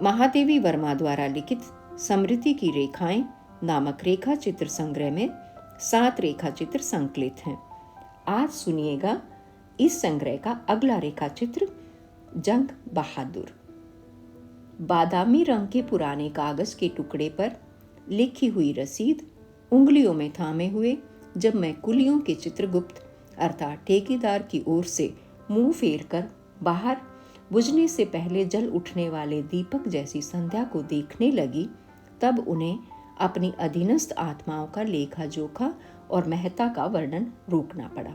महादेवी वर्मा द्वारा लिखित स्मृति की रेखाएं नामक रेखा चित्र संग्रह में 7 रेखा चित्र संकलित हैं। आज सुनिएगा इस संग्रह का अगला रेखा चित्र, जंग बहादुर। बादामी रंग के पुराने कागज के टुकड़े पर लिखी हुई रसीद उंगलियों में थामे हुए जब मैं कुलियों के चित्रगुप्त अर्थात ठेकेदार की ओर से मुंह फेर कर बाहर बुझने से पहले जल उठने वाले दीपक जैसी संध्या को देखने लगी, तब उन्हें अपनी अधीनस्थ आत्माओं का लेखा जोखा और महत्ता का वर्णन रोकना पड़ा।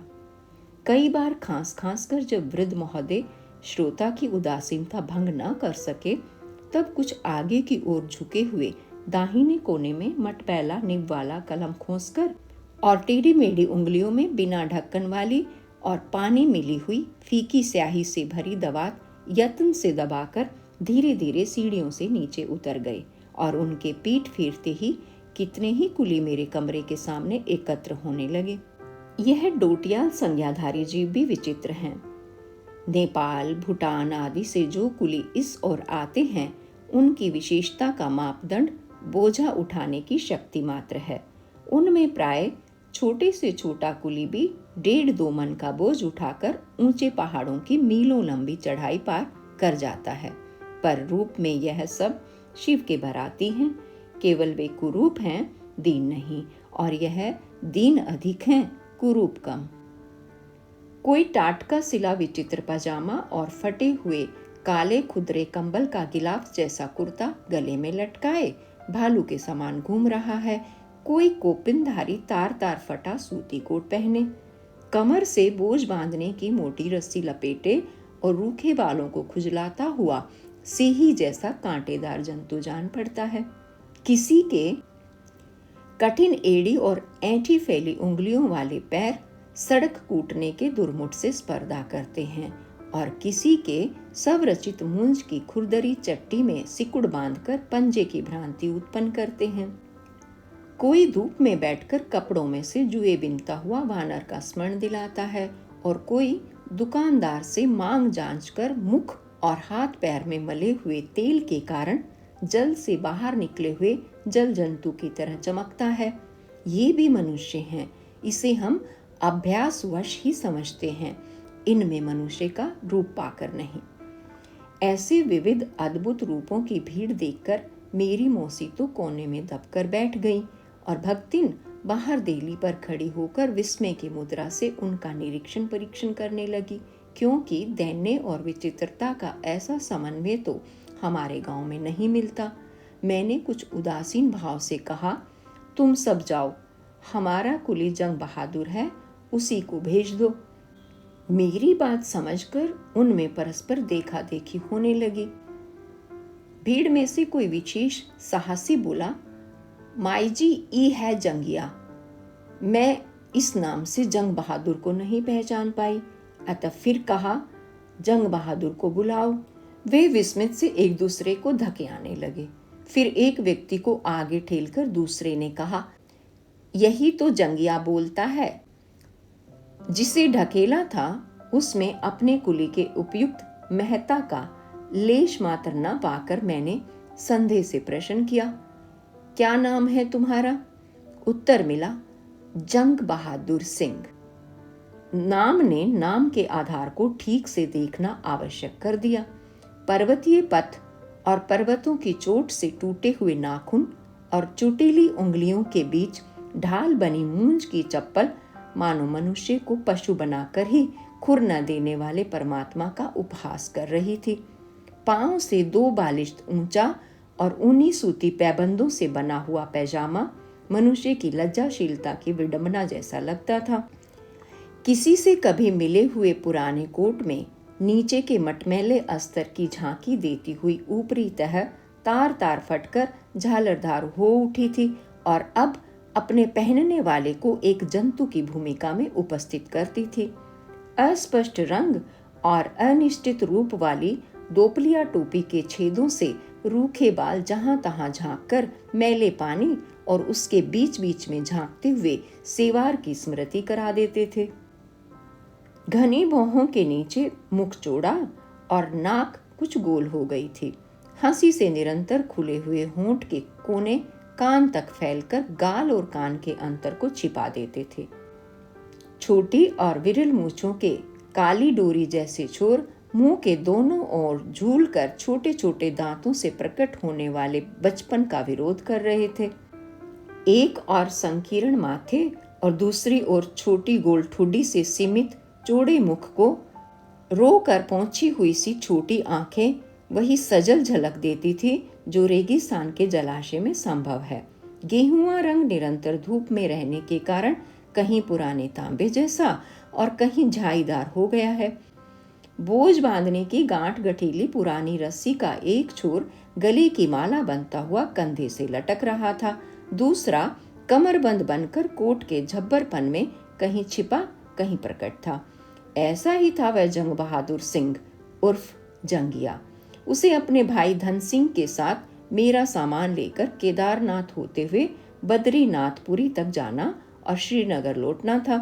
कई बार खांस खांस कर जब वृद्ध महोदय श्रोता की उदासीनता भंग न कर सके, तब कुछ आगे की ओर झुके हुए दाहिने कोने में मटपैला निब वाला कलम खोसकर और टेढ़ी मेढ़ी उंगलियों में बिना ढक्कन वाली और पानी मिली हुई फीकी स्याही से भरी दवात यत्न से दबाकर धीरे धीरे सीढ़ियों से नीचे उतर गए और उनके पीठ फेरते ही कितने ही कुली मेरे कमरे के सामने एकत्र होने लगे। यह डोटियाल संज्ञाधारी जीव भी विचित्र हैं। नेपाल, भूटान आदि से जो कुली इस ओर आते हैं, उनकी विशेषता का मापदंड बोझा उठाने की शक्ति मात्र है। उनमें प्राय छोटे से छोटा कुली भी 1.5-2 मन का बोझ उठाकर ऊंचे पहाड़ों की मीलों लंबी चढ़ाई पार कर जाता है। पर रूप में यह सब शिव के बराती हैं। केवल वे कुरूप हैं, दीन नहीं, और यह दीन अधिक हैं, कुरूप कम। कोई टाटका सिला विचित्र पजामा और फटे हुए काले खुदरे कंबल का गिलाफ जैसा कुर्ता गले में लटकाए भालू के समान घूम रहा है। कोई कोपिनधारी तार तार फटा सूती कोट पहने, कमर से बोझ बांधने की मोटी रस्सी लपेटे और रूखे बालों को खुजलाता हुआ सीही जैसा कांटेदार जंतु जान पड़ता है। किसी के कठिन एड़ी और ऐंठी फैली उंगलियों वाले पैर सड़क कूटने के दुर्मुठ से स्पर्धा करते हैं और किसी के स्वरचित मूंज की खुरदरी चट्टी में सिकुड़ बांधकर पंजे की भ्रांति उत्पन्न करते हैं। कोई धूप में बैठकर कपड़ों में से जुए बिनता हुआ वानर का स्मरण दिलाता है और कोई दुकानदार से मांग जांच कर मुख और हाथ पैर में मले हुए तेल के कारण जल से बाहर निकले हुए जल जंतु की तरह चमकता है। ये भी मनुष्य हैं, इसे हम अभ्यासवश ही समझते हैं, इनमें मनुष्य का रूप पाकर नहीं। ऐसे विविध अद्भुत रूपों की भीड़ देखकर मेरी मौसी तो कोने में दबकर बैठ गई और भक्तिन बाहर देली पर खड़ी होकर विस्मय की मुद्रा से उनका निरीक्षण परीक्षण करने लगी, क्योंकि दैन्य और विचित्रता का ऐसा समन्वय तो हमारे गांव में नहीं मिलता। मैंने कुछ उदासीन भाव से कहा, तुम सब जाओ, हमारा कुली जंग बहादुर है, उसी को भेज दो। मेरी बात समझकर उनमें परस्पर देखा देखी होने लगी। भीड़ में से कोई विशेष साहसी बोला, माई जी ई है जंगिया। मैं इस नाम से जंग बहादुर को नहीं पहचान पाई, अतः फिर कहा, जंग बहादुर को बुलाओ। वे विस्मित से एक दूसरे को धकेलने लगे। फिर एक व्यक्ति को आगे ठेलकर दूसरे ने कहा, यही तो जंगिया बोलता है। जिसे ढकेला था उसमें अपने कुली के उपयुक्त महत्ता का लेश मात्र न पाकर मैंने संदेह से प्रश्न किया, क्या नाम है तुम्हारा? उत्तर मिला, जंग बहादुर सिंह। नाम ने नाम के आधार को ठीक से देखना आवश्यक कर दिया। पर्वतीय पथ और पर्वतों की चोट से टूटे हुए नाखून और चुटीली उंगलियों के बीच ढाल बनी मूंज की चप्पल मानो मनुष्य को पशु बनाकर ही खुर न देने वाले परमात्मा का उपहास कर रही थी। पांव से 2 बालिश्त ऊंचा और ऊनी सूती पैबंदों से बना हुआ पैजामा मनुष्य की लज्जाशीलता की विडंबना जैसा लगता था। किसी से कभी मिले हुए पुराने कोट में नीचे के मटमैले अस्तर की झांकी देती हुई ऊपरी तह तार तार फटकर झालरदार हो उठी थी और अब अपने पहनने वाले को एक जंतु की भूमिका में उपस्थित करती थी। अस्पष्ट रंग और अनिश्चित रूप वाली दोपलिया टोपी के छेदों से रूखे बाल जहां तहां झांककर मैले पानी और उसके बीच बीच में झांकते हुए सेवार की स्मृति करा देते थे। घनी भौहों के नीचे मुख चौड़ा और नाक कुछ गोल हो गई थी। हंसी से निरंतर खुले हुए होंठ के कोने कान तक फैलकर गाल और कान के अंतर को छिपा देते थे। छोटी और विरल मूंछों के काली डोरी जैसे छोर मुंह के दोनों ओर झूलकर छोटे छोटे दांतों से प्रकट होने वाले बचपन का विरोध कर रहे थे। एक और संकीर्ण माथे और दूसरी ओर छोटी गोल ठुड्डी से सीमित चौड़े मुख को रो कर पहुंची हुई सी छोटी आंखें वही सजल झलक देती थी जो रेगिस्तान के जलाशय में संभव है। गेहुआ रंग निरंतर धूप में रहने के कारण कहीं पुराने तांबे जैसा और कहीं झाईदार हो गया है। बोझ बांधने की गांठ गठीली पुरानी रस्सी का एक छोर गले की माला बनता हुआ कंधे से लटक रहा था, दूसरा कमरबंद बनकर कोट के झब्बरपन में कहीं छिपा कहीं प्रकट था। ऐसा ही था वह जंग बहादुर सिंह उर्फ जंगिया। उसे अपने भाई धन सिंह के साथ मेरा सामान लेकर केदारनाथ होते हुए बद्रीनाथपुरी तक जाना और श्रीनगर लौटना था।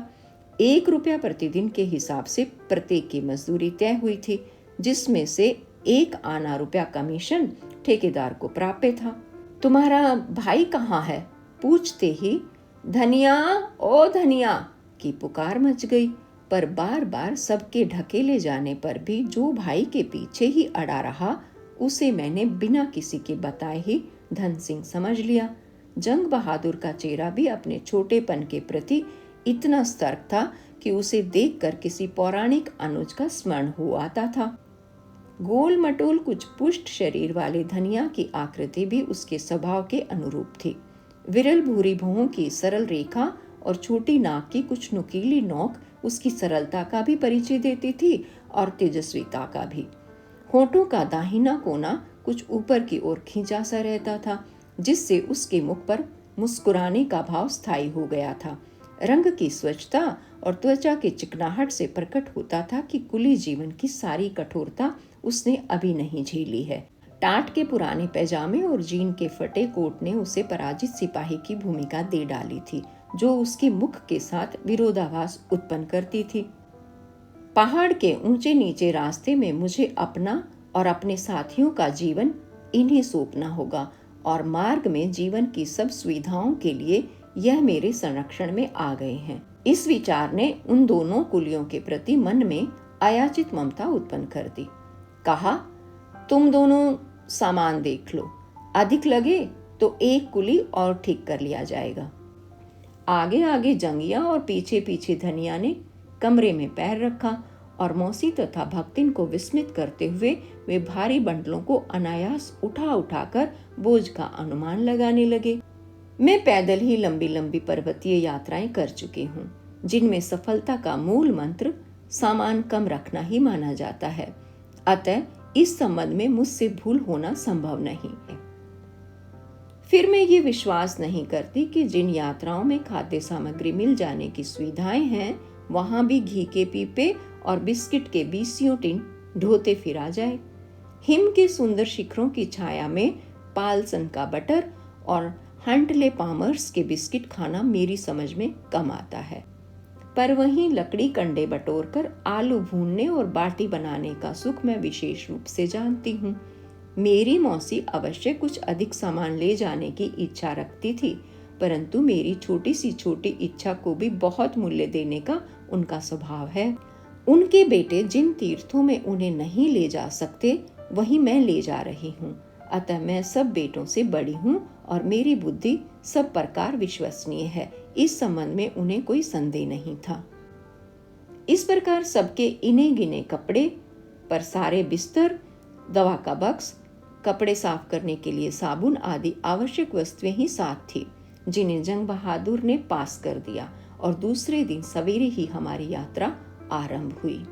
1 रुपया प्रतिदिन के हिसाब से प्रत्येक की मजदूरी तय हुई थी, जिसमें से 1 आना रुपया कमीशन ठेकेदार को प्राप्य था। तुम्हारा भाई कहाँ है? पूछते ही धनिया ओ धनिया की पुकार मच गई, पर बार बार सबके ढकेले जाने पर भी जो भाई के पीछे ही अड़ा रहा उसे मैंने बिना किसी के बताए ही धन सिंह समझ लिया। जंग बहादुर का चेहरा भी अपने छोटेपन के प्रति इतना सतर्क था कि उसे देखकर किसी पौराणिक अनुज का स्मरण हो आता था। गोल मटोल कुछ पुष्ट शरीर वाले धनिया की आकृति भी उसके स्वभाव के अनुरूप थी। विरल भूरी भौहों की सरल रेखा और छोटी नाक की कुछ नुकीली नोक उसकी सरलता का भी परिचय देती थी और तेजस्विता का भी। होठों का दाहिना कोना कुछ ऊपर की ओर खींचा सा रहता था, जिससे उसके मुख पर मुस्कुराने का भाव स्थायी हो गया था। रंग की स्वच्छता और त्वचा के चिकनाहट से प्रकट होता था कि कुली जीवन की सारी कठोरता उसने अभी नहीं झेली है। टाट के पुराने पैजामे और जीन के फटे कोट ने उसे पराजित सिपाही की भूमिका दे डाली थी, जो उसके मुख के साथ विरोधाभास उत्पन्न करती थी। पहाड़ के ऊंचे नीचे रास्ते में मुझे अपना और अपने साथियों का जीवन इन्हें सौंपना होगा और मार्ग में जीवन की सब सुविधाओं के लिए यह मेरे संरक्षण में आ गए हैं। इस विचार ने उन दोनों कुलियों के प्रति मन में अयाचित ममता उत्पन्न कर दी। कहा, तुम दोनों सामान देख लो, अधिक लगे तो 1 कुली और ठीक कर लिया जाएगा। आगे आगे जंगिया और पीछे पीछे धनिया ने कमरे में पैर रखा और मौसी तथा भक्तिन को विस्मित करते हुए वे भारी बंडलों को अनायास उठा उठाकर बोझ का अनुमान लगाने लगे। मैं पैदल ही लंबी लंबी पर्वतीय यात्राएं कर चुकी हूँ, जिनमें सफलता का मूल मंत्र सामान कम रखना ही माना जाता है। अतः इस संबंध में मुझसे भूल होना संभव नहीं है। फिर मैं ये विश्वास नहीं करती कि जिन यात्राओं में खाद्य सामग्री मिल जाने की सुविधाएं हैं, वहां भी घी के पीपे और बिस्किट के 20 टिन ढोते फिरा जाए। हिम के सुंदर शिखरों की छाया में पालसन का बटर और हंटले पामर्स के बिस्किट खाना मेरी समझ में कम आता है, पर वहीं लकड़ी कंडे बटोरकर आलू भूनने और बाटी बनाने का सुख मैं विशेष रूप से जानती हूँ। मेरी मौसी अवश्य कुछ अधिक सामान ले जाने की इच्छा रखती थी, परंतु मेरी छोटी इच्छा को भी बहुत मूल्य देने का उनका स्वभाव है। उनके बेटे जिन तीर्थों में उन्हें नहीं ले जा सकते, वहीं मैं ले जा रही हूँ। अतः मैं सब बेटों से बड़ी हूँ और मेरी बुद्धि सब प्रकार विश्वसनीय है। इस संबंध में उन्हें कोई संदेह नहीं था। इस प्रकार सबके इने गिने कपड़े पर सारे बिस्तर, दवा का बक्स, कपड़े साफ करने के लिए साबुन आदि आवश्यक वस्तुएं ही साथ थी, जिन्हें जंग बहादुर ने पास कर दिया और दूसरे दिन सवेरे ही हमारी यात्रा आरंभ हुई।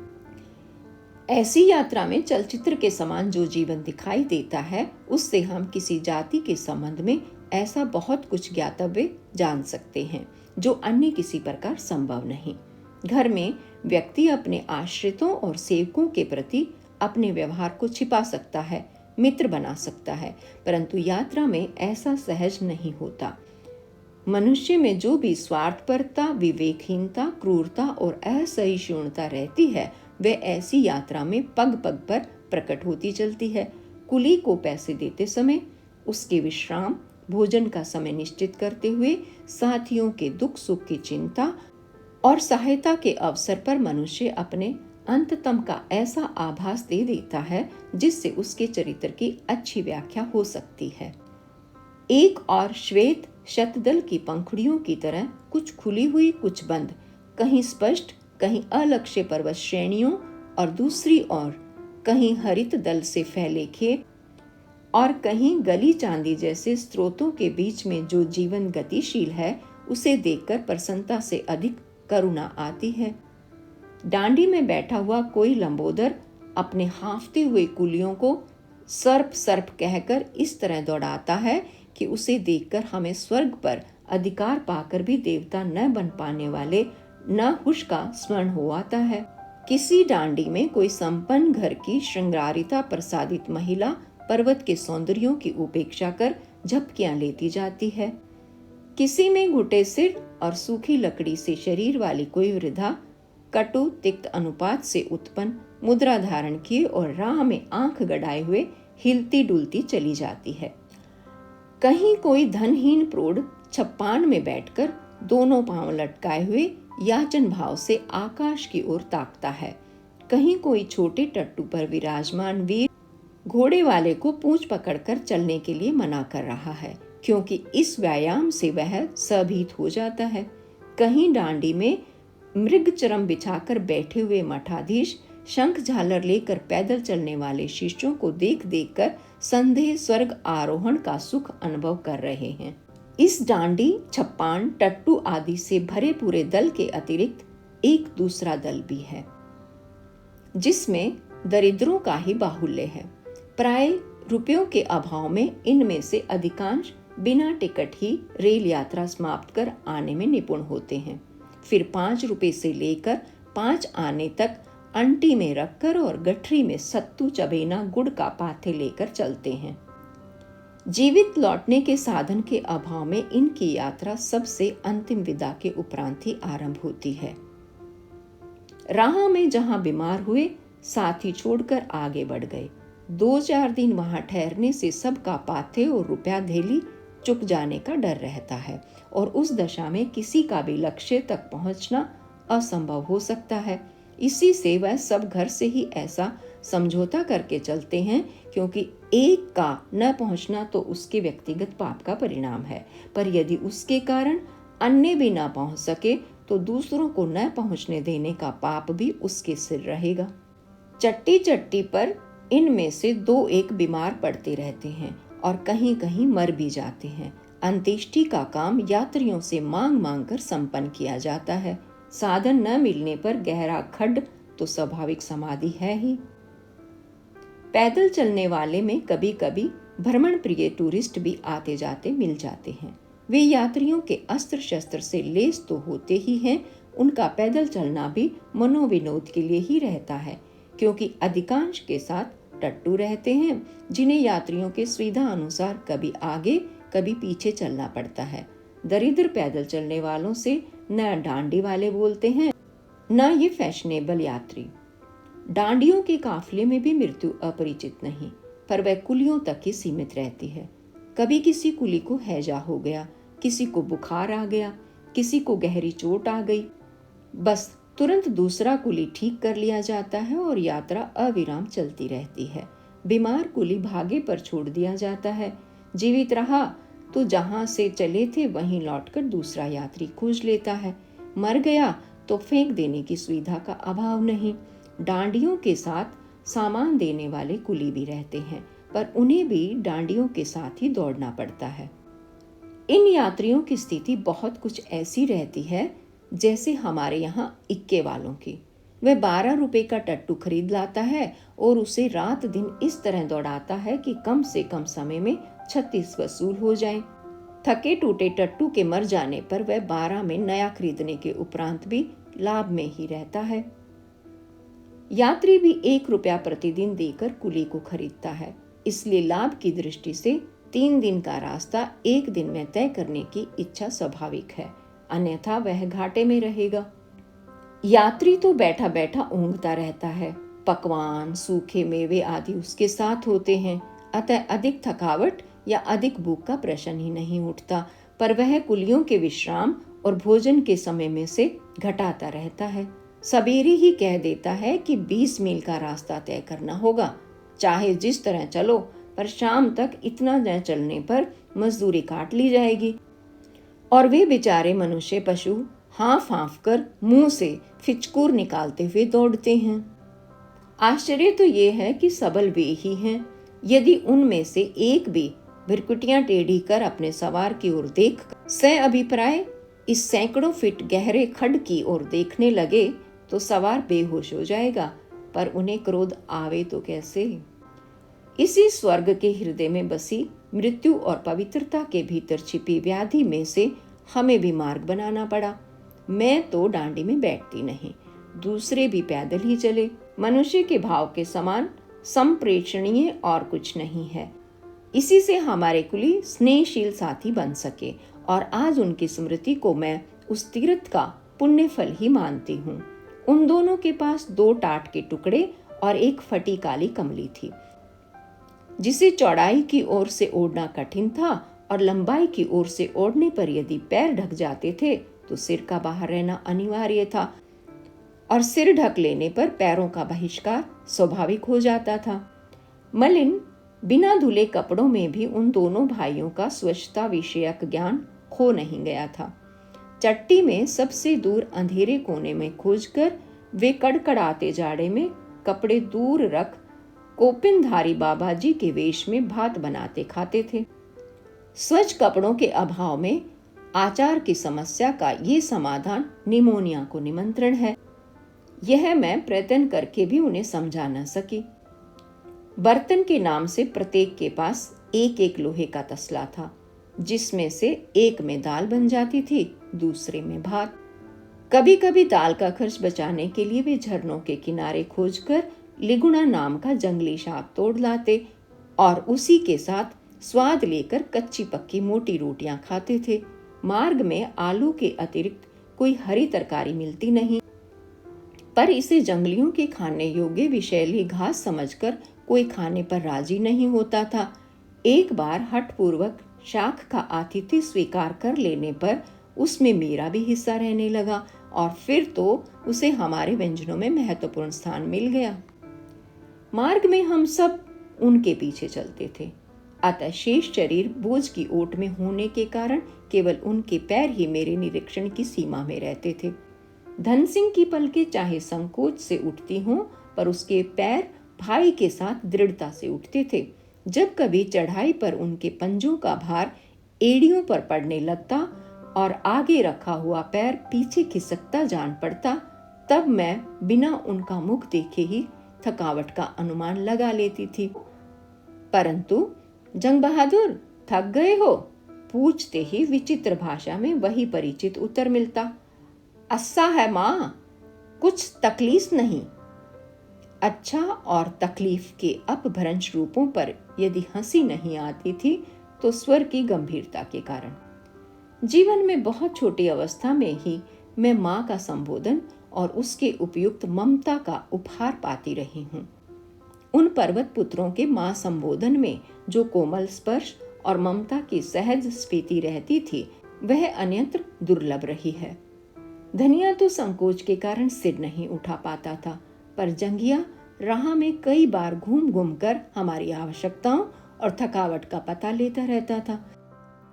ऐसी यात्रा में चलचित्र के समान जो जीवन दिखाई देता है, उससे हम किसी जाति के संबंध में ऐसा बहुत कुछ ज्ञातव्य जान सकते हैं जो अन्य किसी प्रकार संभव नहीं। घर में व्यक्ति अपने आश्रितों और सेवकों के प्रति अपने व्यवहार को छिपा सकता है, मित्र बना सकता है, परंतु यात्रा में ऐसा सहज नहीं होता। मनुष्य में जो भी स्वार्थपरता, विवेकहीनता, क्रूरता और असहिष्णुता रहती है, वह ऐसी यात्रा में पग पग पर प्रकट होती चलती है। कुली को पैसे देते समय उसके विश्राम, भोजन का समय निश्चित करते हुए साथियों के दुख सुख की चिंता और सहायता के अवसर पर मनुष्य अपने अंततम का ऐसा आभास दे देता है जिससे उसके चरित्र की अच्छी व्याख्या हो सकती है। एक और श्वेत शतदल की पंखुड़ियों की तरह कुछ खुली हुई कुछ बंद, कहीं स्पष्ट कहीं अलक्ष्य पर्वत श्रेणियों और दूसरी ओर कहीं हरित दल से फैले खेत और कहीं गली चांदी जैसे स्रोतों के बीच में जो जीवन गतिशील है, उसे देखकर प्रसन्नता से अधिक करुणा आती है। डांडी में बैठा हुआ कोई लंबोदर अपने हांफते हुए कुलियों को सर्प सर्प कहकर इस तरह दौड़ाता है कि उसे देखकर हमें स्वर्ग पर अधिकार पाकर भी देवता न बन पाने वाले नहुष का स्मरण हो आता है। किसी डांडी में कोई संपन्न घर की श्रृंगारिता प्रसादित महिला पर्वत के सौंदर्यों की उपेक्षा कर झपकियां लेती जाती है। किसी में घुटे सिर और सूखी लकड़ी से शरीर वाली कोई वृद्धा कटु तिक्त अनुपात से उत्पन्न मुद्रा धारण किए और राह में आंख गड़ाए हुए हिलती डुलती चली जाती है। कहीं कोई धनहीन प्रौढ़ छप्पान में बैठकर दोनों पांव लटकाए हुए याचन भाव से आकाश की ओर ताकता है। कहीं कोई छोटे टट्टू पर विराजमान वीर घोड़े वाले को पूंछ पकड़कर चलने के लिए मना कर रहा है, क्योंकि इस व्यायाम से वह सभीत हो जाता है। कहीं डांडी में मृग चरम बिछाकर बैठे हुए मठाधीश शंख झालर लेकर पैदल चलने वाले शिष्यों को देख देख कर संदेह स्वर्ग आरोहण का सुख अनुभव कर रहे हैं। इस डांडी, छप्पान, टट्टू आदि से भरे पूरे दल के अतिरिक्त एक दूसरा दल भी है, जिसमें दरिद्रों का ही बाहुल्य है। प्राय रुपयों के अभाव में इनमें से अधिकांश बिना टिकट ही रेल यात्रा समाप्त कर आने में निपुण होते हैं। फिर 5 रुपए से लेकर 5 आने तक अंटी में रखकर और गठरी में सत्तू चबेना गुड़ का पाथे लेकर चलते हैं। जीवित लौटने के साधन के अभाव में इनकी यात्रा सबसे अंतिम विदा के उपरांत ही आरंभ होती है। राह में जहां बीमार हुए, साथी छोड़कर आगे बढ़ गए। 2-4 दिन वहां ठहरने से सबका पाथे और रुपया धेली चुक जाने का डर रहता है और उस दशा में किसी का भी लक्ष्य तक पहुंचना असंभव हो सकता है। इसी से वह सब घर से ही ऐसा समझौता करके चलते हैं, क्योंकि एक का न पहुंचना तो उसके व्यक्तिगत पाप का परिणाम है, पर यदि उसके कारण अन्य भी न पहुंच सके तो दूसरों को न पहुंचने देने का पाप भी उसके सिर रहेगा। चट्टी चट्टी पर इनमें से 2-1 बीमार पड़ते रहते हैं और कहीं कहीं मर भी जाते हैं। अंत्येष्टि का काम यात्रियों से मांग मांग कर संपन्न किया जाता है। साधन न मिलने पर गहरा खड्ड तो स्वाभाविक समाधि है ही। पैदल चलने वाले में कभी कभी भ्रमण प्रिय टूरिस्ट भी आते जाते मिल जाते हैं। वे यात्रियों के अस्त्र शस्त्र से लेस तो होते ही हैं, उनका पैदल चलना भी मनोविनोद के लिए ही रहता है, क्योंकि अधिकांश के साथ टट्टू रहते हैं, जिन्हें यात्रियों के सुविधा अनुसार कभी आगे कभी पीछे चलना पड़ता है। दरिद्र पैदल चलने वालों से न डांडी वाले बोलते हैं न ये फैशनेबल यात्री। डांडियों के काफिले में भी मृत्यु अपरिचित नहीं, पर वह कुलियों तक ही सीमित रहती है। कभी किसी कुली को हैजा हो गया, किसी को बुखार आ गया, किसी को गहरी चोट आ गई, बस तुरंत दूसरा कुली ठीक कर लिया जाता है और यात्रा अविराम चलती रहती है। बीमार कुली भागे पर छोड़ दिया जाता है। जीवित रहा तो जहां से चले थे वहीं लौटकर दूसरा यात्री खोज लेता है। मर गया तो फेंक देने की सुविधा का अभाव नहीं। डांडियों के साथ सामान देने वाले कुली भी रहते हैं, पर उन्हें भी डांडियों के साथ ही दौड़ना पड़ता है। इन यात्रियों की स्थिति बहुत कुछ ऐसी रहती है जैसे हमारे यहाँ इक्के वालों की। वह 12 रुपए का टट्टू खरीद लाता है और उसे रात दिन इस तरह दौड़ाता है कि कम से कम समय में 36 वसूल हो जाए। थके टूटे टट्टू के मर जाने पर वह 12 में नया खरीदने के उपरांत भी लाभ में ही रहता है। यात्री भी 1 रुपया प्रतिदिन देकर कुली को खरीदता है, इसलिए लाभ की दृष्टि से 3 दिन का रास्ता 1 दिन में तय करने की इच्छा स्वाभाविक है, अन्यथा वह घाटे में रहेगा। यात्री तो बैठा बैठा ऊँघता रहता है। पकवान, सूखे मेवे आदि उसके साथ होते हैं। अतः अधिक थकावट या अधिक भूख का प्रश्न ही नहीं उठता, पर वह कुलियों के विश्राम और भोजन के समय में से घटाता रहता है। सवेरे ही कह देता है कि 20 मील का रास्ता तय करना होगा, चाहे जिस तरह चलो, पर शाम तक इतना न चलने पर मजदूरी काट ली जाएगी। और वे बेचारे मनुष्य पशु हाँफ हाँफ कर मुंह से फिचकूर निकालते हुए दौड़ते हैं। आश्चर्य तो ये है कि सबल वे ही हैं। यदि उनमें से एक भी भिरकुटियां टेढ़ी कर अपने सवार की ओर देख स अभिप्राय इस सैकड़ों फीट गहरे खड्ड की ओर देखने लगे तो सवार बेहोश हो जाएगा, पर उन्हें क्रोध आवे तो कैसे। इसी स्वर्ग के हृदय में बसी मृत्यु और पवित्रता के भीतर छिपी व्याधि में से हमें भी मार्ग बनाना पड़ा। मैं तो डांडी में बैठती नहीं, दूसरे भी पैदल ही चले। मनुष्य के भाव के समान संप्रेषणीय और कुछ नहीं है। इसी से हमारे कुली स्नेहशील साथी बन सके, और आज उनकी स्मृति को मैं उस तीर्थ का पुण्य फल ही मानती हूँ। उन दोनों के पास 2 टाट के टुकड़े और एक फटी काली कमली थी, जिसे चौड़ाई की ओर से ओढ़ना कठिन था, और लंबाई की ओर से ओढ़ने पर यदि पैर ढक जाते थे तो सिर का बाहर रहना अनिवार्य था, और सिर ढक लेने पर पैरों का बहिष्कार स्वाभाविक हो जाता था। मलिन बिना धुले कपड़ों में भी उन दोनों भाइयों का स्वच्छता विषयक ज्ञान खो नहीं गया था। चट्टी में सबसे दूर अंधेरे कोने में खोजकर वे कड़कड़ाते जाड़े में कपड़े दूर रख कोपिनधारी बाबा जी के वेश में भात बनाते खाते थे। स्वच्छ कपड़ों के अभाव में आचार की समस्या का ये समाधान निमोनिया को निमंत्रण है। यह मैं प्रयत्न करके भी उन्हें समझा न सकी। बर्तन के नाम से प्रत्येक के पास एक एक लोहे का तसला था, जिसमें से एक में दाल बन जाती थी, दूसरे में भात। कभी कभी दाल का खर्च बचाने के लिए वे झरनों के किनारे खोजकर लिगुणा नाम का जंगली शाक तोड़ लाते और उसी के साथ स्वाद लेकर कच्ची पक्की मोटी रोटियां खाते थे। मार्ग में आलू के अतिरिक्त कोई हरी तरकारी मिलती नहीं, पर इसे जंगलियों के खाने योग्य विषैली घास समझकर कोई खाने पर राजी नहीं होता था। एक बार हठपूर्वक शाख का आतिथ्य स्वीकार कर लेने पर उसमें मेरा भी हिस्सा रहने लगा, और फिर तो उसे हमारे व्यंजनों में महत्वपूर्ण स्थान मिल गया। मार्ग में हम सब उनके पीछे चलते थे, अतः शेष शरीर बोझ की ओट में होने के कारण केवल उनके पैर ही मेरे निरीक्षण की सीमा में रहते थे। धन सिंह की पलकें चाहे संकोच से उठती हों, पर उसके पैर भाई के साथ दृढ़ता से उठते थे। जब कभी चढ़ाई पर उनके पंजों का भार एड़ियों पर पड़ने लगता और आगे रखा हुआ पैर पीछे खिसकता जान पड़ता, तब मैं बिना उनका मुख देखे ही थकावट का अनुमान लगा लेती थी। परंतु जंग बहादुर, थक गए हो? पूछते ही विचित्र भाषा में वही परिचित उत्तर मिलता, अस्सा है माँ, कुछ तकलीफ नहीं। अच्छा, और तकलीफ के अपभ्रंश रूपों पर यदि हंसी नहीं आती थी तो स्वर की गंभीरता के कारण। जीवन में बहुत छोटी अवस्था में ही मैं माँ का संबोधन और उसके उपयुक्त ममता का उपहार पाती रही हूँ। उन पर्वत पुत्रों के माँ संबोधन में जो कोमल स्पर्श और ममता की सहज स्फीति रहती थी, वह अन्यत्र दुर्लभ रही है। धनिया तो संकोच के कारण सिर नहीं उठा पाता था, पर जंगिया राह में कई बार घूम घूम कर हमारी आवश्यकताओं और थकावट का पता लेता रहता था।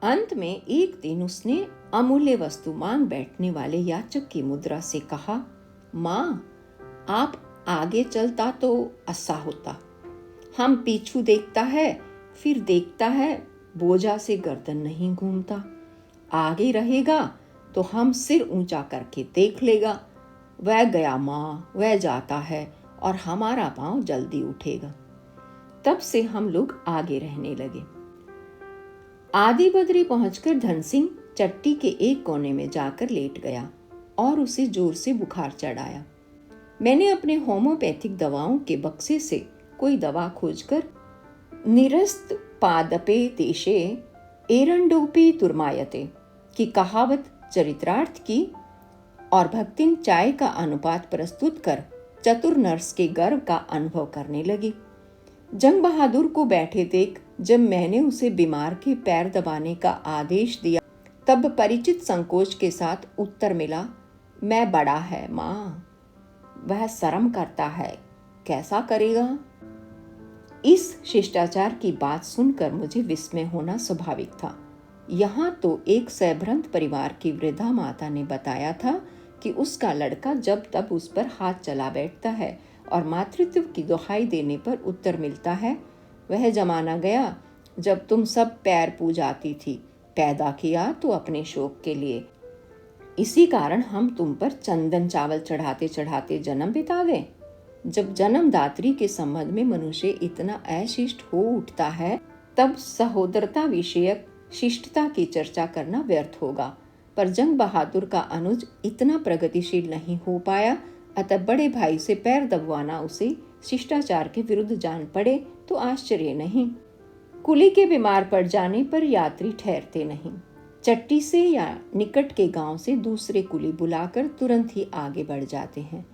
अंत में एक दिन उसने अमूल्य वस्तु मांग बैठने वाले याचक की मुद्रा से कहा, माँ, आप आगे चलता तो अच्छा होता। हम पीछू देखता है, फिर देखता है बोझा से गर्दन नहीं घूमता। आगे रहेगा तो हम सिर ऊंचा करके देख लेगा। वह गया माँ, वह जाता है, और हमारा पांव जल्दी उठेगा। तब से हम लोग आगे रहने लगे। आदि बद्री पहुंचकर धन सिंह चट्टी के एक कोने में जाकर लेट गया और उसे जोर से बुखार चढ़ आया। मैंने अपने होम्योपैथिक दवाओं के बक्से से कोई दवा खोजकर निरस्त पादपे देशे एरंडोपी तुरमायते की कहावत चरित्रार्थ की और भक्तिन चाय का अनुपात प्रस्तुत कर चतुर नर्स के गर्व का अनुभव करने लगी। जंग बहादुर को बैठे देख जब मैंने उसे बीमार के पैर दबाने का आदेश दिया तब परिचित संकोच के साथ उत्तर मिला, मैं बड़ा है माँ, वह शर्म करता है, कैसा करेगा। इस शिष्टाचार की बात सुनकर मुझे विस्मय होना स्वाभाविक था। यहाँ तो एक सैभ्रंत परिवार की वृद्धा माता ने बताया था कि उसका लड़का जब तब उस पर हाथ चला बैठता है और मातृत्व की दुहाई देने पर उत्तर मिलता है, वह जमाना गया जब तुम सब पैर पूजाती थी, पैदा किया तो अपने शौक के लिए, इसी कारण हम तुम पर चंदन चावल चढ़ाते चढ़ाते जन्म बिता दें। जब जन्मदात्री के संबंध में मनुष्य इतना अशिष्ट हो उठता है तब सहोदरता विषयक शिष्टता की चर्चा करना व्यर्थ होगा। पर जंग बहादुर का अनुज इतना प्रगतिशील नहीं हो पाया, अतः बड़े भाई से पैर दबवाना उसे शिष्टाचार के विरुद्ध जान पड़े तो आश्चर्य नहीं। कुली के बीमार पड़ जाने पर यात्री ठहरते नहीं, चट्टी से या निकट के गांव से दूसरे कुली बुलाकर तुरंत ही आगे बढ़ जाते हैं।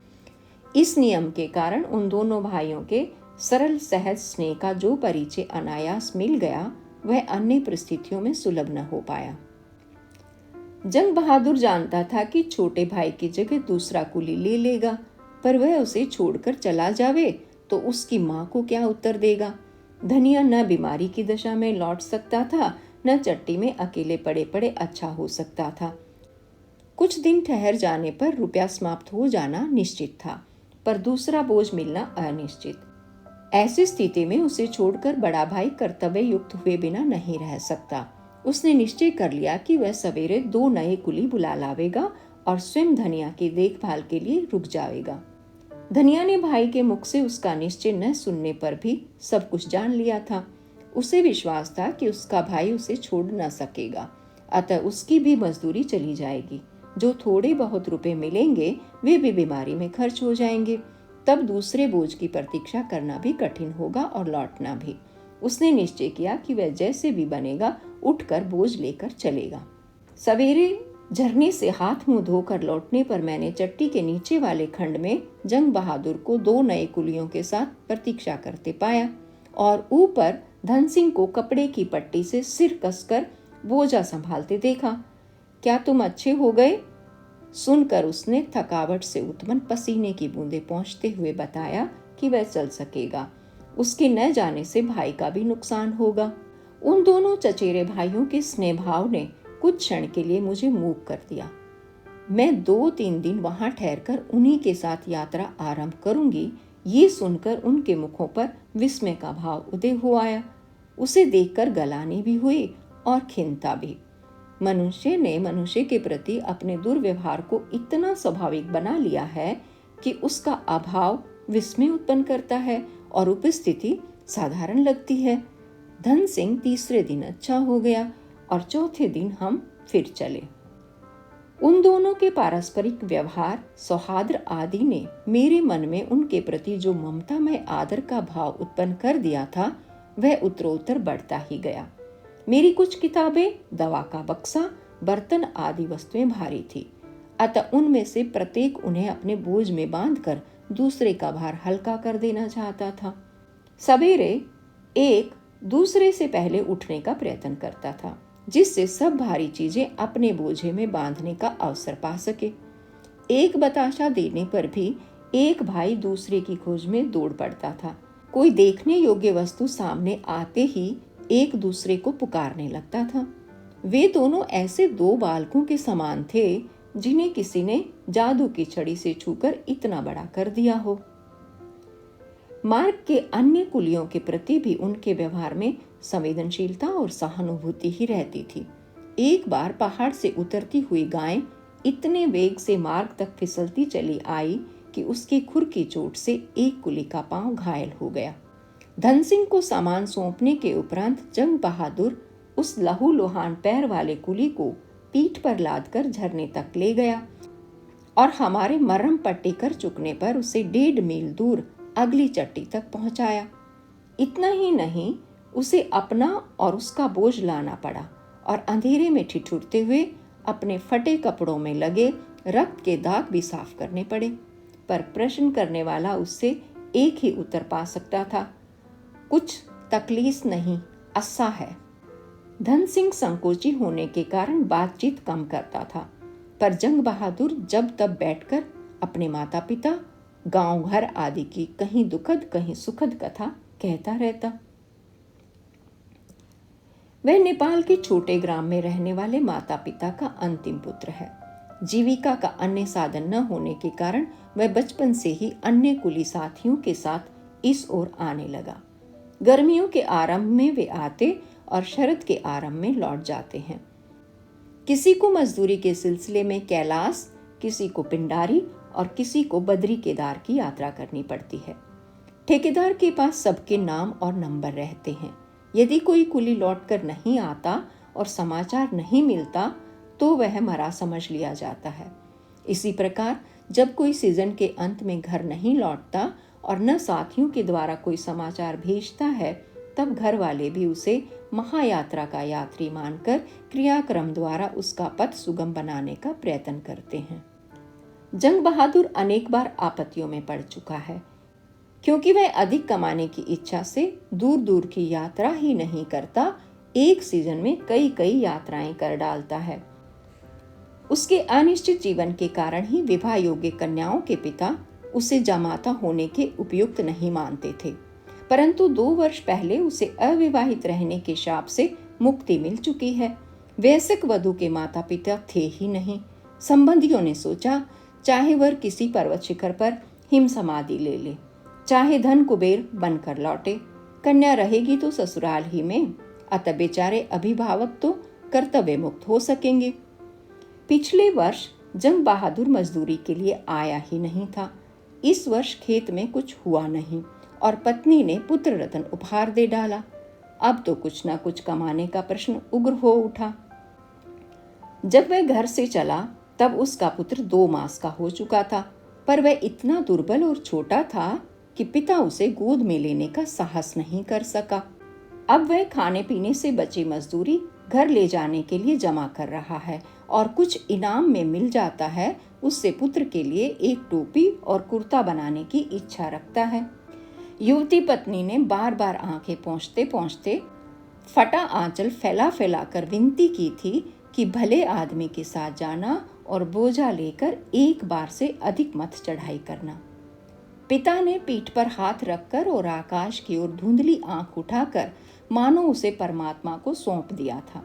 इस नियम के कारण उन दोनों भाइयों के सरल सहज स्नेह का जो परिचय अनायास मिल गया वह अन्य परिस्थितियों में सुलभ न हो पाया। जंग बहादुर जानता था कि छोटे भाई की जगह दूसरा कुली ले लेगा, पर वह उसे छोड़कर चला जावे तो उसकी माँ को क्या उत्तर देगा। धनिया न बीमारी की दशा में लौट सकता था, न चट्टी में अकेले पड़े पड़े अच्छा हो सकता था। कुछ दिन ठहर जाने पर रुपया समाप्त हो जाना निश्चित था, पर दूसरा बोझ मिलना अनिश्चित। ऐसी स्थिति में उसे छोड़कर बड़ा भाई कर्तव्य युक्त हुए बिना नहीं रह सकता। उसने निश्चय कर लिया कि वह सवेरे 2 नए कुली बुला लावेगा और स्वयं धनिया की देखभाल के लिए रुक जाएगा। धनिया ने भाई के मुख से उसका निश्चय न सुनने पर भी सब कुछ जान लिया था। उसे विश्वास था कि उसका भाई उसे छोड़ न सकेगा, अतः उसकी भी मजदूरी चली जाएगी। जो थोड़े बहुत रुपए मिलेंगे वे भी बीमारी में खर्च हो जाएंगे, तब दूसरे बोझ की प्रतीक्षा करना भी कठिन होगा और लौटना भी। उसने निश्चय किया कि वह जैसे भी बनेगा उठकर बोझ लेकर चलेगा। सवेरे झरने से हाथ मुंह धोकर लौटने पर मैंने चट्टी के नीचे वाले खंड में जंग बहादुर को 2 नए कुलियों के साथ प्रतीक्षा करते पाया और ऊपर धन सिंह को कपड़े की पट्टी से सिर कसकर बोझा संभालते देखा। क्या तुम अच्छे हो गए? सुनकर उसने थकावट से उत्पन्न पसीने की बूंदें पहुंचते हुए बताया कि वह चल सकेगा। उसके न जाने से भाई का भी नुकसान होगा। उन दोनों चचेरे भाइयों के स्नेह भाव ने कुछ क्षण के लिए मुझे मूक कर दिया। मैं 2-3 दिन वहां ठहरकर उन्हीं के साथ यात्रा आरंभ करूंगी, ये सुनकर उनके मुखों पर विस्मय का भाव उदय हो आया। उसे देखकर गलानी भी हुई और खिन्नता भी। मनुष्य ने मनुष्य के प्रति अपने दुर्व्यवहार को इतना स्वाभाविक बना लिया है कि उसका अभाव विस्मय उत्पन्न करता है और उपस्थिति साधारण लगती है। धन सिंह तीसरे दिन अच्छा हो गया और चौथे दिन हम फिर चले। उन दोनों के पारस्परिक व्यवहार, सौहार्द आदि ने मेरे मन में उनके प्रति जो ममता में आदर का भाव उत्पन्न कर दिया था वह उत्तरोत्तर बढ़ता ही गया। मेरी कुछ किताबें, दवा का बक्सा, बर्तन आदि वस्तुएं भारी थी, अतः उनमें से प्रत्येक उन्हें अपने बोझ में बांधकर दूसरे का भार हल्का कर देना चाहता था। सवेरे एक दूसरे से पहले उठने का प्रयत्न करता था, जिससे सब भारी चीजें अपने बोझे में बांधने का अवसर पा सके। एक बताशा देने पर भी एक भाई दूसरे की खोज में दौड़ पड़ता था। कोई देखने योग्य वस्तु सामने आते ही एक दूसरे को पुकारने लगता था। वे दोनों ऐसे 2 बालकों के समान थे जिन्हें किसी ने जादू की छड़ी से छूकर इतना बड़ा कर दिया हो। मार्ग के अन्य कुलियों के प्रति भी उनके व्यवहार में संवेदनशीलता और सहानुभूति ही रहती थी। एक बार पहाड़ से उतरती हुई गाय इतने वेग से मार्ग तक फिसलती चली आई कि उसकी खुर की चोट से एक कुली का पांव घायल हो गया। धन सिंह को सामान सौंपने के उपरांत जंग बहादुर उस लहूलुहान पैर वाले कुली को पीठ पर लादकर झरने तक ले गया और हमारे मरहम पट्टी कर चुकने पर उसे 1.5 मील दूर अगली चट्टी तक पहुंचाया। इतना ही नहीं, उसे अपना और उसका बोझ लाना पड़ा और अंधेरे में ठिठुरते हुए अपने फटे कपड़ों में लगे रक्त के दाग भी साफ करने पड़े। पर प्रश्न करने वाला उससे एक ही उत्तर पा सकता था, कुछ तकलीफ नहीं, अस्सा है। धन सिंह संकोची होने के कारण बातचीत कम करता था, पर जंग बहादुर जब तब बैठकर अपने माता पिता, गांव घर आदि की कहीं दुखद कहीं सुखद कथा कहता रहता। वह नेपाल के छोटे ग्राम में रहने वाले माता पिता का अंतिम पुत्र है। जीविका का अन्य साधन न होने के कारण वह बचपन से ही अन्य कुली साथियों के साथ इस ओर आने लगा। गर्मियों के आरंभ में वे आते और शरद के आरंभ में लौट जाते हैं। किसी को मजदूरी के सिलसिले में कैलाश, किसी को पिंडारी और किसी को बद्री केदार की यात्रा करनी पड़ती है। ठेकेदार के पास सबके नाम और नंबर रहते हैं। यदि कोई कुली लौटकर नहीं आता और समाचार नहीं मिलता तो वह मरा समझ लिया जाता है। इसी प्रकार जब कोई सीजन के अंत में घर नहीं लौटता और न साथियों के द्वारा कोई समाचार भेजता है, तब घर वाले भी उसे महायात्रा का यात्री मानकर क्रियाक्रम द्वारा उसका पथ सुगम बनाने का प्रयत्न करते हैं। जंग बहादुर अनेक बार आपत्तियों में पड़ चुका है, क्योंकि वह अधिक कमाने की इच्छा से दूर दूर की यात्रा ही नहीं करता, एक सीजन में कई कई यात्राएं कर डालता है। उसके अनिश्चित जीवन के कारण ही विवाह योग्य कन्याओं के पिता उसे जमाता होने के उपयुक्त नहीं मानते थे, परंतु 2 वर्ष पहले उसे अविवाहित रहने के शाप से मुक्ति मिल चुकी है। वयस्क वधू के माता पिता थे ही नहीं। संबंधियों ने सोचा, चाहे वर किसी पर्वत शिखर पर हिम समाधि ले ले, चाहे धन कुबेर बनकर लौटे, कन्या रहेगी तो ससुराल ही में, अतः बेचारे अभिभावक तो कर्तव्य मुक्त हो सकेंगे। पिछले वर्ष जंग बहादुर मजदूरी के लिए आया ही नहीं था। इस वर्ष खेत में कुछ हुआ नहीं और पत्नी ने पुत्र रत्न उपहार दे डाला। अब तो कुछ ना कुछ कमाने का प्रश्न उग्र हो उठा। जब वह घर से चला तब उसका पुत्र 2 मास का हो चुका था, पर वह इतना दुर्बल और छोटा था कि पिता उसे गोद में लेने का साहस नहीं कर सका। अब वह खाने पीने से बची मजदूरी घर ले जाने के लिए जमा कर रहा है और कुछ इनाम में मिल जाता है उससे पुत्र के लिए एक टोपी और कुर्ता बनाने की इच्छा रखता है। युवती पत्नी ने बार बार आंखें पोंछते पोंछते फटा आंचल फैला फैला कर विनती की थी कि भले आदमी के साथ जाना और बोझा लेकर एक बार से अधिक मत चढ़ाई करना। पिता ने पीठ पर हाथ रखकर और आकाश की ओर धुंधली आंख उठाकर मानो उसे परमात्मा को सौंप दिया था,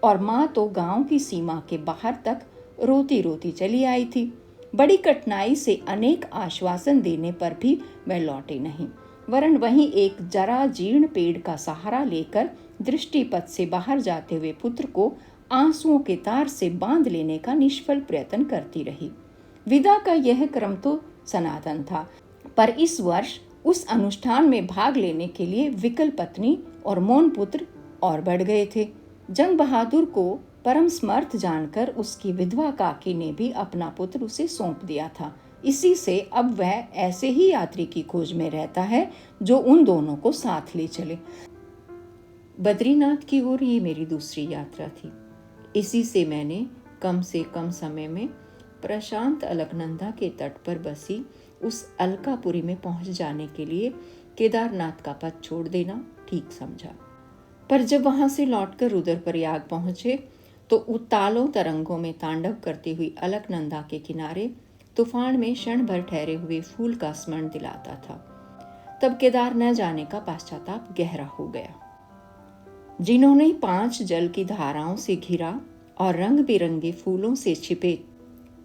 और माँ तो गांव की सीमा के बाहर तक रोती रोती चली आई थी। बड़ी कठिनाई से अनेक आश्वासन देने पर भी वह लौटे नहीं, वरन वहीं एक जरा जीर्ण पेड़ का सहारा लेकर दृष्टिपथ से बाहर जाते हुए पुत्र को आंसुओं के तार से बांध लेने का निष्फल प्रयत्न करती रही। विदा का यह क्रम तो सनातन था, पर इस वर्ष उस अनुष्ठान में भाग लेने के लिए विकल पत्नी और मौन पुत्र और बढ़ गए थे। जंग बहादुर को परम समर्थ जानकर उसकी विधवा काकी ने भी अपना पुत्र उसे सौंप दिया था। इसी से अब वह ऐसे ही यात्री की खोज में रहता है जो उन दोनों को साथ ले चले। बद्रीनाथ की ओर ये मेरी दूसरी यात्रा थी। इसी से मैंने कम से कम समय में प्रशांत अलकनंदा के तट पर बसी उस अलकापुरी में पहुंच जाने के लिए केदारनाथ का पथ छोड़ देना ठीक समझा। पर जब वहां से लौटकर रुद्रप्रयाग पहुंचे तो उतालों तरंगों में तांडव करती हुई अलकनंदा के किनारे तूफान में क्षण भर ठहरे हुए फूल का स्मरण दिलाता था। तब केदार न जाने का पश्चाताप गहरा हो गया। जिन्होंने 5 जल की धाराओं से घिरा और रंग बिरंगे फूलों से छिपे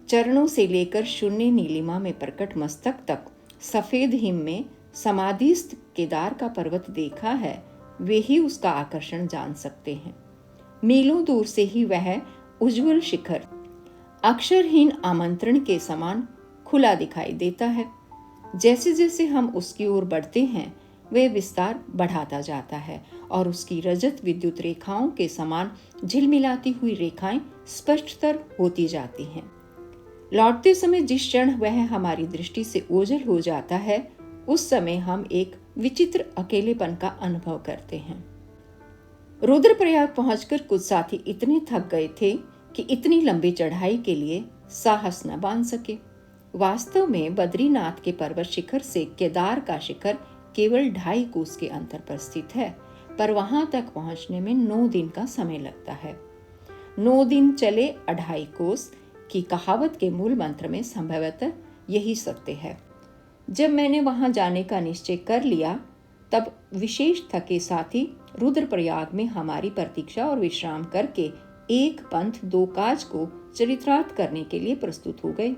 चरणों से लेकर शून्य नीलिमा में प्रकट मस्तक तक सफेद हिम में समाधिस्थ केदार का पर्वत देखा है, वे ही उसका आकर्षण जान सकते हैं। मीलों दूर से ही वह उज्जवल शिखर अक्षरहीन आमंत्रण के समान खुला दिखाई देता है। जैसे जैसे हम उसकी ओर बढ़ते हैं वह विस्तार बढ़ाता जाता है और उसकी रजत विद्युत रेखाओं के समान झिलमिलाती हुई रेखाएं स्पष्टतर होती जाती हैं। लौटते समय जिस क्षण वह हमारी दृष्टि से ओझल हो जाता है, उस समय हम एक विचित्र अकेलेपन का अनुभव करते हैं। रुद्रप्रयाग पहुंचकर कुछ साथी इतने थक गए थे कि इतनी लंबी चढ़ाई के लिए साहस न बांध सके। वास्तव में बद्रीनाथ के पर्वत शिखर से केदार का शिखर केवल 2.5 कोस के अंतर पर स्थित है, पर वहां तक पहुंचने में 9 दिन का समय लगता है। 9 दिन चले 2.5 कोस की कहावत के मूल मंत्र में संभवतः यही सत्य है। जब मैंने वहां जाने का निश्चय कर लिया, तब विशेष थके साथी रुद्रप्रयाग में हमारी प्रतीक्षा और विश्राम करके एक पंथ 2 काज को चरितार्थ करने के लिए प्रस्तुत हो गए।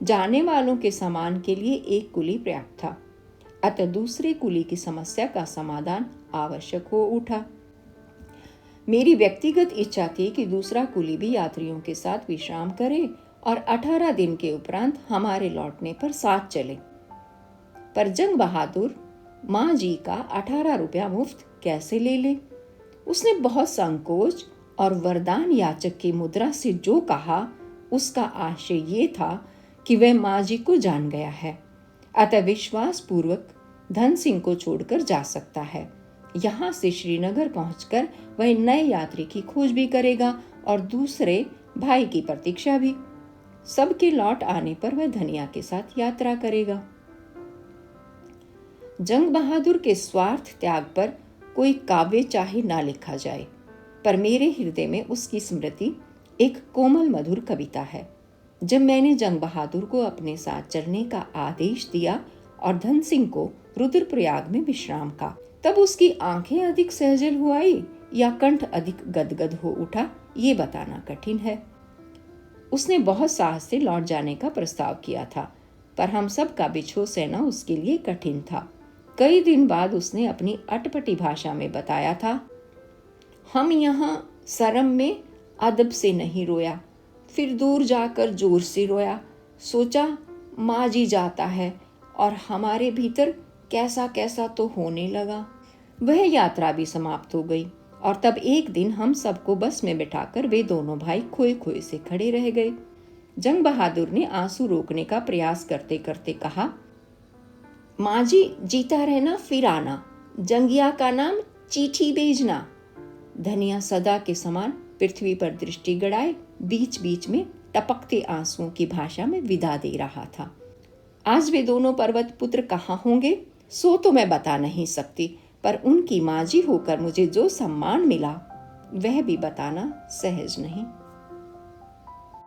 जाने वालों के सामान के लिए एक कुली पर्याप्त था, अतः दूसरे कुली की समस्या का समाधान आवश्यक हो उठा। मेरी व्यक्तिगत इच्छा थी कि दूसरा कुली भी यात्रियों के साथ विश्राम करे और 18 दिन के उपरांत हमारे लौटने पर साथ चले। पर जंग बहादुर माँ जी का 18 रुपया मुफ्त कैसे ले ले? उसने बहुत संकोच और वरदान याचक की मुद्रा से जो कहा, उसका आशय ये था कि वह माँ जी को जान गया है, अतः विश्वास पूर्वक धन सिंह को छोड़कर जा सकता है। यहाँ से श्रीनगर पहुंचकर वह नए यात्री की खोज भी करेगा और दूसरे भाई की प्रतीक्षा भी। सबके लौट आने पर वह धनिया के साथ यात्रा करेगा। जंग बहादुर के स्वार्थ त्याग पर कोई काव्य चाहे ना लिखा जाए, पर मेरे हृदय में उसकी स्मृति एक कोमल मधुर कविता है। जब मैंने जंग बहादुर को अपने साथ चलने का आदेश दिया और धन सिंह को रुद्रप्रयाग में विश्राम का, तब उसकी आंखें अधिक सहजल हो आई या कंठ अधिक गदगद हो उठा, ये बताना कठिन है। उसने बहुत साहस से लौट जाने का प्रस्ताव किया था, पर हम सब का बिछो सहना उसके लिए कठिन था। कई दिन बाद उसने अपनी अटपटी भाषा में बताया था, हम यहाँ शर्म में अदब से नहीं रोया, फिर दूर जाकर जोर से रोया। सोचा माँ जी जाता है और हमारे भीतर कैसा कैसा तो होने लगा। वह यात्रा भी समाप्त हो गई और तब एक दिन हम सबको बस में बिठाकर वे दोनों भाई खोए खोए से खड़े रह गए। जंग बहादुर ने आंसू रोकने का प्रयास करते करते कहा, माँ जी जीता रहना फिर आना, जंगिया का नाम चिट्ठी भेजना। धनिया सदा के समान पृथ्वी पर दृष्टि गड़ाए बीच बीच में टपकते आंसुओं की भाषा में विदा दे रहा था। आज वे दोनों पर्वत पुत्र कहाँ होंगे सो तो मैं बता नहीं सकती, पर उनकी माँ जी होकर मुझे जो सम्मान मिला वह भी बताना सहज नहीं।